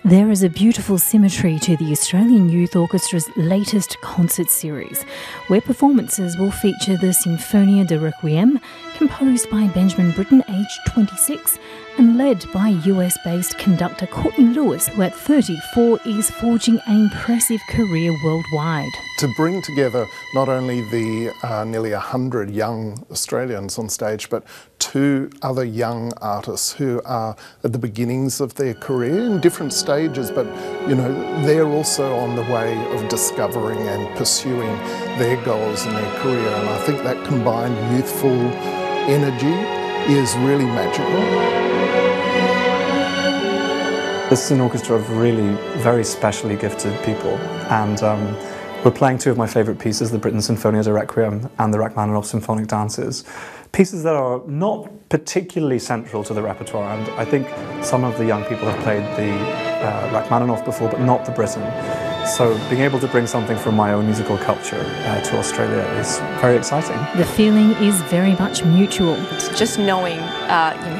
There is a beautiful symmetry to the Australian Youth Orchestra's latest concert series, where performances will feature the Sinfonia de Requiem, composed by Benjamin Britten, aged 26, and led by US-based conductor Courtney Lewis, who at 34 is forging an impressive career worldwide. To bring together not only the nearly 100 young Australians on stage, but 2 other young artists who are at the beginnings of their career in different stages, but they're also on the way of discovering and pursuing their goals in their career. And I think that combined youthful energy is really magical. This is an orchestra of really very specially gifted people, and we're playing 2 of my favourite pieces, the Britten Sinfonia de Requiem and the Rachmaninoff Symphonic Dances. Pieces that are not particularly central to the repertoire, and I think some of the young people have played the Rachmaninoff before, but not the Britten. So being able to bring something from my own musical culture to Australia is very exciting. The feeling is very much mutual. Just knowing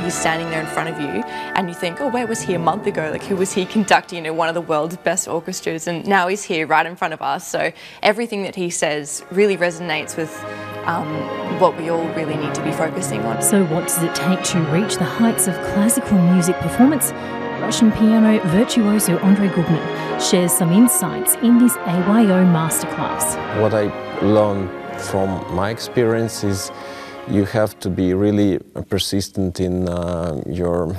he's standing there in front of you and you think, oh, where was he a month ago? Like, who was he conducting one of the world's best orchestras? And now he's here right in front of us. So everything that he says really resonates with what we all really need to be focusing on. So what does it take to reach the heights of classical music performance? Russian piano virtuoso Andrey Gugnin shares some insights in this AYO masterclass. What I learned from my experience is you have to be really persistent in your,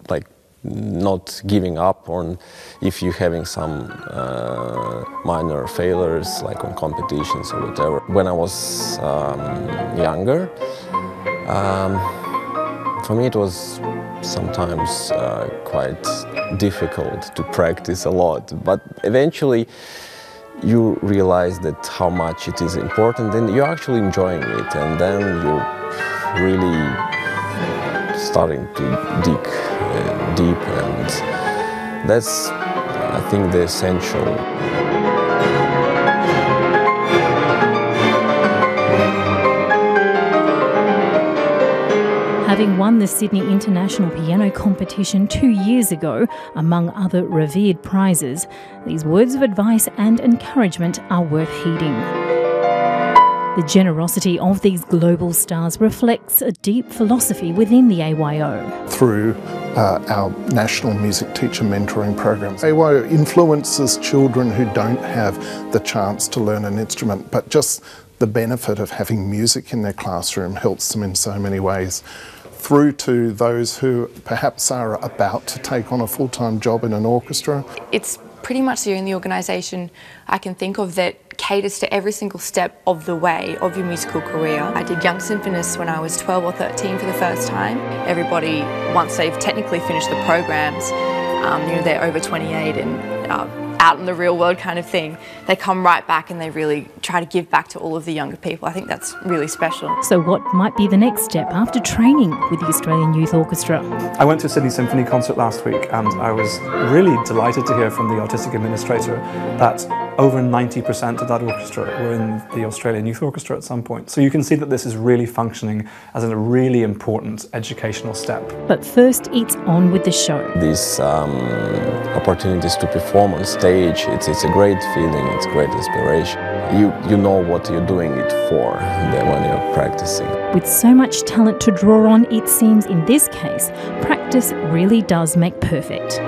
like not giving up on if you're having some minor failures, like on competitions or whatever. When I was younger, for me it was sometimes quite difficult to practice a lot, but eventually you realize that how much it is important and you're actually enjoying it, and then you're really starting to dig deep, and that's, I think, the essential. Having won the Sydney International Piano Competition 2 years ago, among other revered prizes, these words of advice and encouragement are worth heeding. The generosity of these global stars reflects a deep philosophy within the AYO. Through our National Music Teacher Mentoring Programs, AYO influences children who don't have the chance to learn an instrument, but just the benefit of having music in their classroom helps them in so many ways, through to those who perhaps are about to take on a full-time job in an orchestra. It's pretty much the only organisation I can think of that caters to every single step of the way of your musical career. I did Young Symphonists when I was 12 or 13 for the first time. Everybody, once they've technically finished the programs, they're over 28 and out in the real world kind of thing, they come right back and they really try to give back to all of the younger people. I think that's really special. So what might be the next step after training with the Australian Youth Orchestra? I went to a Sydney Symphony concert last week, and I was really delighted to hear from the artistic administrator that over 90% of that orchestra were in the Australian Youth Orchestra at some point. So you can see that this is really functioning as a really important educational step. But first, it's on with the show. These opportunities to perform on stage, it's a great feeling, it's great inspiration. You know what you're doing it for when you're practicing. With so much talent to draw on, it seems in this case, practice really does make perfect.